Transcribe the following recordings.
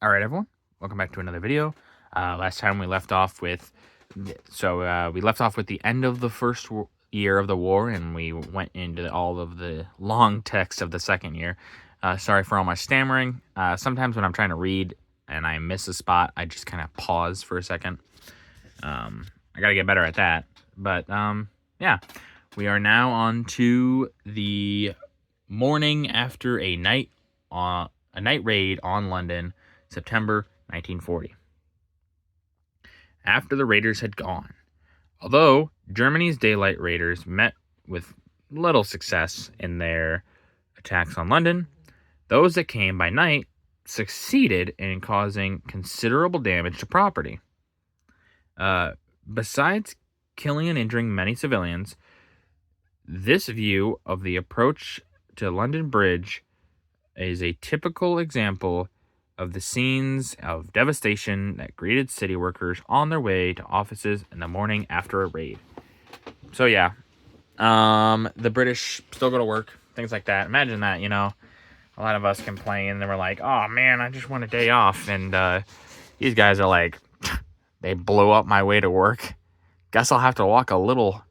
All right, everyone. Welcome back to another video. Last time we left off with, we left off with the end of the first year of the war, and we went into all of the long text of the second year. Sorry for all my stammering. Sometimes when I'm trying to read and I miss a spot, I just kind of pause for a second. I got to get better at that. But yeah, we are now on to the morning after a night raid on London. September 1940. After the raiders had gone, although Germany's daylight raiders met with little success in their attacks on London, those that came by night succeeded in causing considerable damage to property. Besides killing and injuring many civilians, this view of the approach to London Bridge is a typical example of the scenes of devastation that greeted city workers on their way to offices in the morning after a raid. So yeah, the British still go to work, things like that. Imagine that, a lot of us complain and we're like, oh man, I just want a day off. And these guys are like, they blew up my way to work. Guess I'll have to walk a little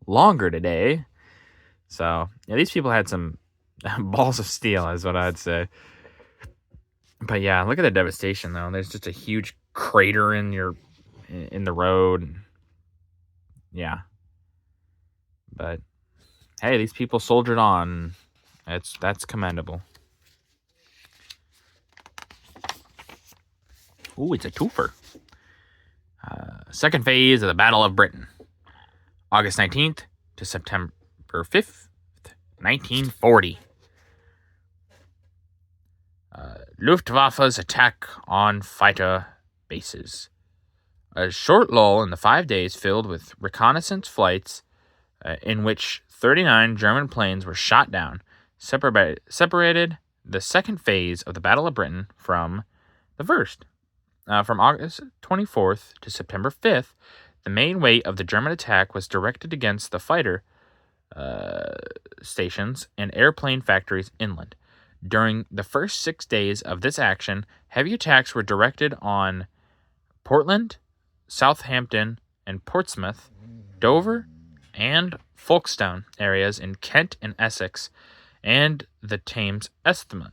longer today. So yeah, these people had some balls of steel, is what I'd say. But yeah, look at the devastation though. There's just a huge crater in the road. Yeah. But hey, these people soldiered on. That's commendable. Ooh, it's a twofer. Second phase of the Battle of Britain. August 19th to September 5th, 1940. Luftwaffe's attack on fighter bases. A short lull in the 5 days filled with reconnaissance flights in which 39 German planes were shot down separated the second phase of the Battle of Britain from the first. From August 24th to September 5th, the main weight of the German attack was directed against the fighter stations and airplane factories inland. During the first 6 days of this action, heavy attacks were directed on Portland, Southampton, and Portsmouth, Dover, and Folkestone areas in Kent and Essex, and the Thames The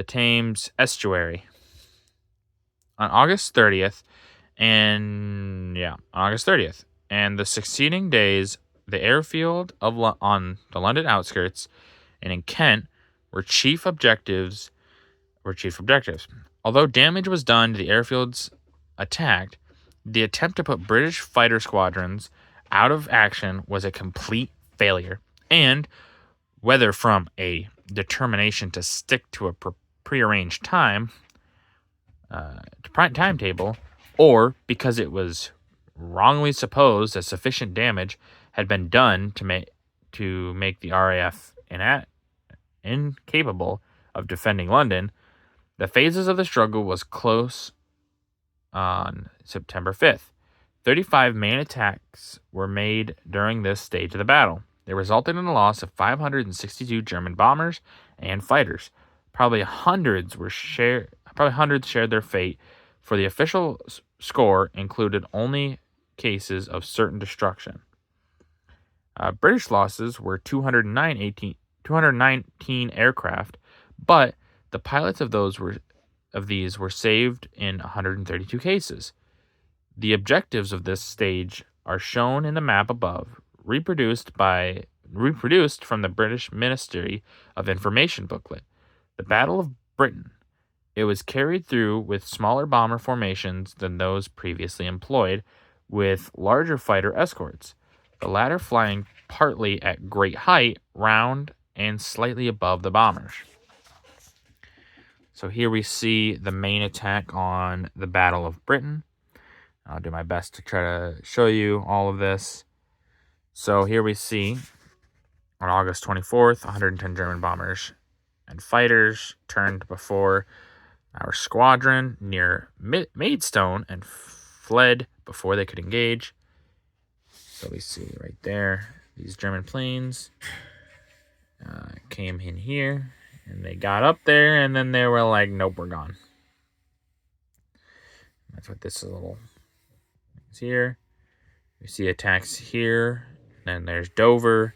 Thames Estuary. On August 30th, and the succeeding days, the airfield on the London outskirts and in Kent were chief objectives. Although damage was done to the airfields attacked, the attempt to put British fighter squadrons out of action was a complete failure. And whether from a determination to stick to a prearranged timetable, or because it was wrongly supposed that sufficient damage had been done to make the RAF incapable of defending London, the phases of the struggle was close on September 5th. 35 main attacks were made during this stage of the battle. They resulted in the loss of 562 German bombers and fighters. Probably hundreds shared their fate, for the official score included only cases of certain destruction. British losses were 219 aircraft, but the pilots of these were saved in 132 cases. The objectives of this stage are shown in the map above, reproduced from the British Ministry of Information booklet. The Battle of Britain. It was carried through with smaller bomber formations than those previously employed, with larger fighter escorts, the latter flying partly at great height, round, and slightly above the bombers. So here we see the main attack on the Battle of Britain. I'll do my best to try to show you all of this. So here we see, on August 24th, 110 German bombers and fighters turned before our squadron near Maidstone and fled before they could engage. So we see right there, these German planes came in here And they got up there, and then they were like, nope, we're gone. That's what this little is here. You see attacks here. Then there's Dover,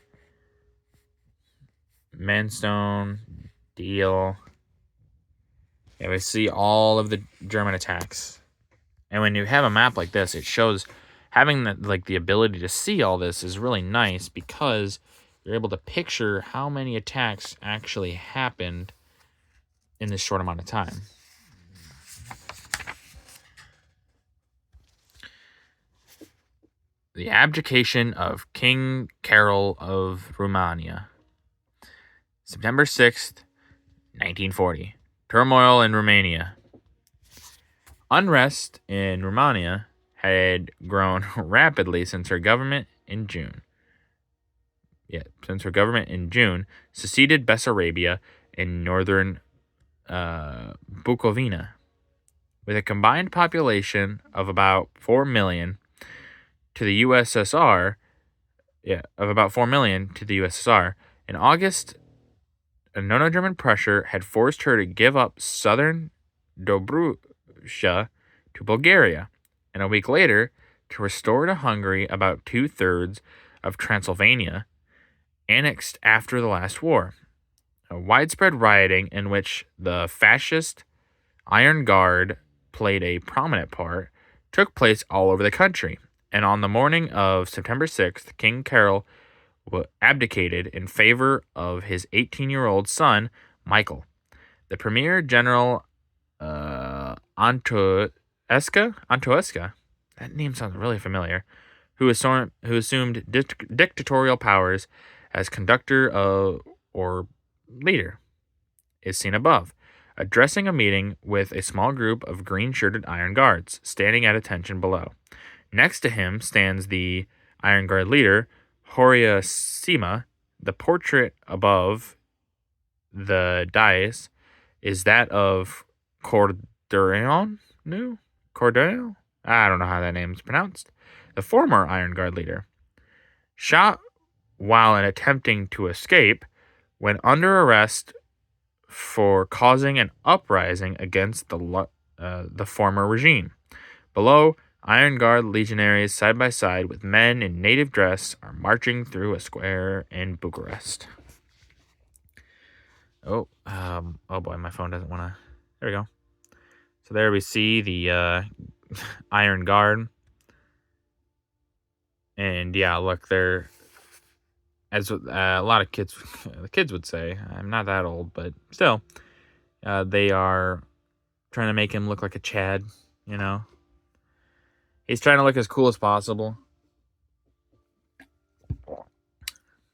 Manstone, Deal. Yeah, we see all of the German attacks. And when you have a map like this, it shows having the ability to see all this is really nice because you're able to picture how many attacks actually happened in this short amount of time. The abdication of King Carol of Romania. September 6th, 1940. Turmoil in Romania. Unrest in Romania had grown rapidly since her government in June seceded Bessarabia in northern Bukovina. With a combined population of about 4 million to the USSR, in August, German pressure had forced her to give up southern Dobruja to Bulgaria, and a week later to restore to Hungary about 2/3 of Transylvania, annexed after the last war. A widespread rioting in which the fascist Iron Guard played a prominent part took place all over the country, and on the morning of September 6th, King Carol abdicated in favor of his 18-year-old son, Michael. The Premier General Antoesca, that name sounds really familiar, who assumed dictatorial powers as conductor or leader, is seen above, addressing a meeting with a small group of green-shirted Iron Guards, standing at attention below. Next to him stands the Iron Guard leader, Horia Sima. The portrait above the dais is that of Cordero? I don't know how that name's pronounced. The former Iron Guard leader. Shot while attempting to escape, when under arrest for causing an uprising against the former regime. Below, Iron Guard legionaries side by side with men in native dress are marching through a square in Bucharest. Oh boy, my phone doesn't want to. There we go. So there we see the Iron Guard. And yeah, look, they're, as a lot of the kids would say, I'm not that old, but still, they are trying to make him look like a Chad, you know? He's trying to look as cool as possible.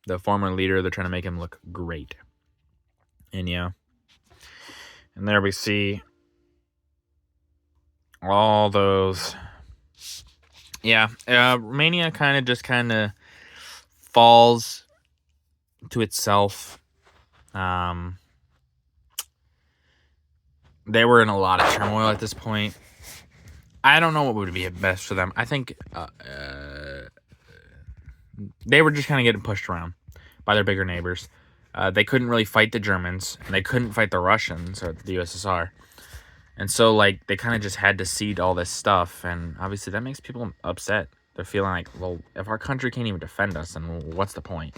The former leader, they're trying to make him look great. And yeah. And there we see all those. Yeah, Romania kind of falls to itself. They were in a lot of turmoil at this point. I don't know what would be best for them. I think they were just kind of getting pushed around by their bigger neighbors. They couldn't really fight the Germans, and they couldn't fight the Russians or the USSR. And so, they kind of just had to cede all this stuff, and obviously that makes people upset. They're feeling like, well, if our country can't even defend us, then what's the point?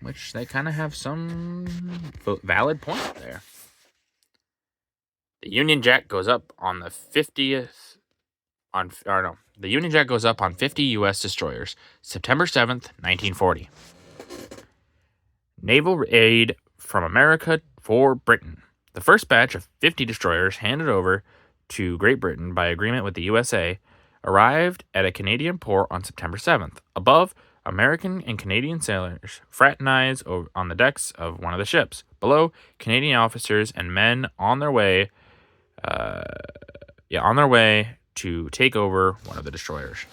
Which they kind of have some valid point there. The Union Jack goes up on the 50th... The Union Jack goes up on 50 U.S. destroyers, September 7th, 1940. Naval aid from America for Britain. The first batch of 50 destroyers handed over to Great Britain by agreement with the USA arrived at a Canadian port on September 7th. Above, American and Canadian sailors fraternize on the decks of one of the ships. Below, Canadian officers and men on their way to take over one of the destroyers.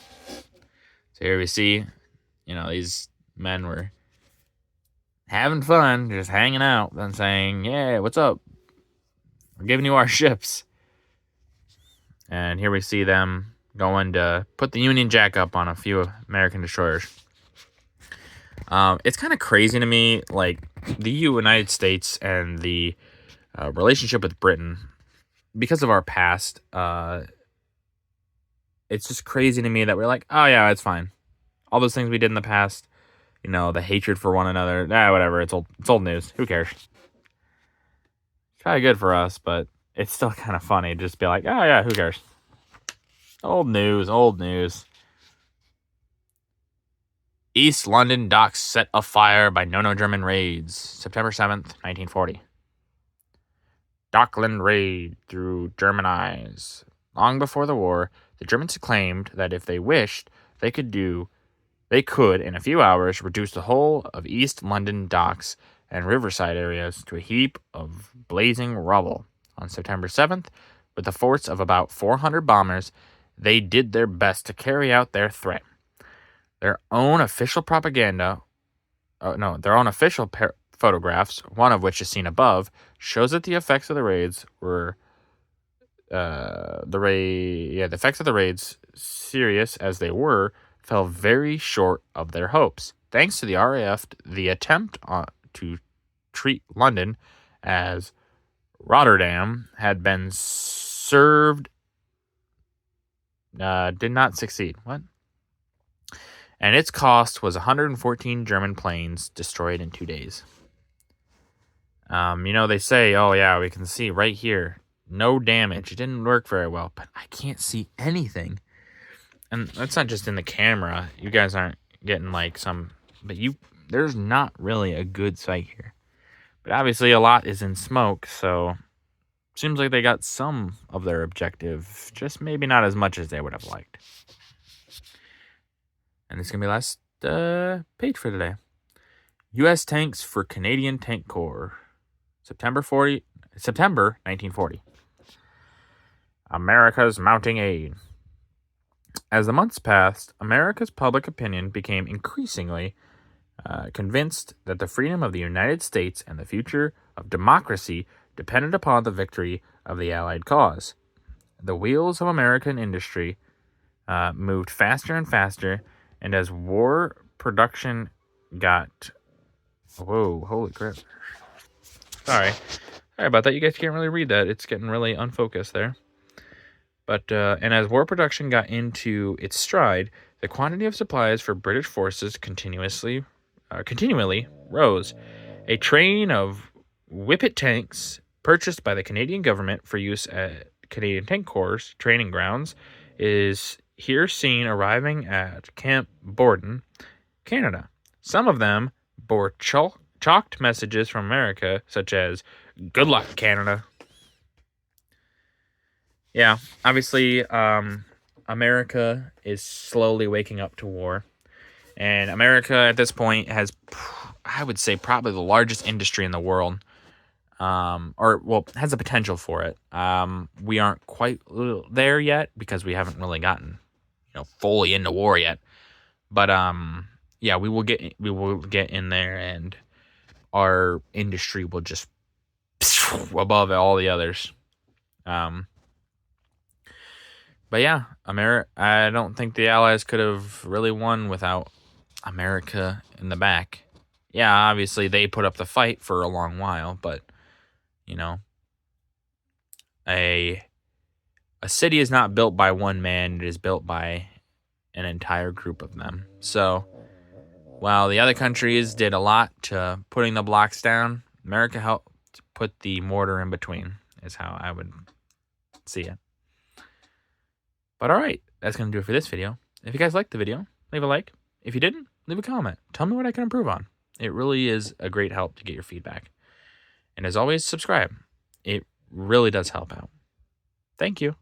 So here we see, these men were having fun, just hanging out, and saying, yeah, what's up? We're giving you our ships. And here we see them going to put the Union Jack up on a few American destroyers. It's kind of crazy to me, like the United States and the relationship with Britain, because of our past. It's just crazy to me that we're like, oh yeah, it's fine. All those things we did in the past, the hatred for one another, whatever. It's old news. Who cares? It's probably good for us, but it's still kind of funny to just be like, oh yeah, who cares? Old news, old news. East London docks set afire by no German raids, September 7th, 1940. Dockland raid through German eyes. Long before the war, the Germans claimed that if they wished, they could, in a few hours, reduce the whole of East London docks and riverside areas to a heap of blazing rubble. On September 7th, with a force of about 400 bombers, they did their best to carry out their threat. Their own official photographs, one of which is seen above, shows that the effects of the raids were the effects of the raids, serious as they were, fell very short of their hopes. Thanks to the RAF, the attempt to treat London as Rotterdam had been served did not succeed. What? And its cost was 114 German planes destroyed in 2 days. They say, oh yeah, we can see right here, no damage. It didn't work very well, but I can't see anything. And that's not just in the camera. You guys aren't getting there's not really a good sight here. But obviously a lot is in smoke, so seems like they got some of their objective, just maybe not as much as they would have liked. And this is going to be the last page for today. U.S. tanks for Canadian Tank Corps. September 1940. America's mounting aid. As the months passed, America's public opinion became increasingly convinced that the freedom of the United States and the future of democracy depended upon the victory of the Allied cause. The wheels of American industry moved faster and faster, and as war production got... Whoa, holy crap. Sorry about that. You guys can't really read that. It's getting really unfocused there. But and as war production got into its stride, the quantity of supplies for British forces continually rose. A train of Whippet tanks purchased by the Canadian government for use at Canadian Tank Corps training grounds is here seen arriving at Camp Borden, Canada. Some of them bore chalked messages from America, such as, "Good luck, Canada." Yeah, obviously, America is slowly waking up to war. And America, at this point, has, I would say, probably the largest industry in the world. Has the potential for it. We aren't quite there yet because we haven't really gotten, fully into war yet. But, yeah, we will get in there, and our industry will just above all the others. But yeah, I don't think the Allies could have really won without America in the back. Yeah, obviously they put up the fight for a long while, but a city is not built by one man, it is built by an entire group of them. So while the other countries did a lot to putting the blocks down, America helped put the mortar in between, is how I would see it. But alright, that's going to do it for this video. If you guys liked the video, leave a like. If you didn't, leave a comment. Tell me what I can improve on. It really is a great help to get your feedback. And as always, subscribe. It really does help out. Thank you.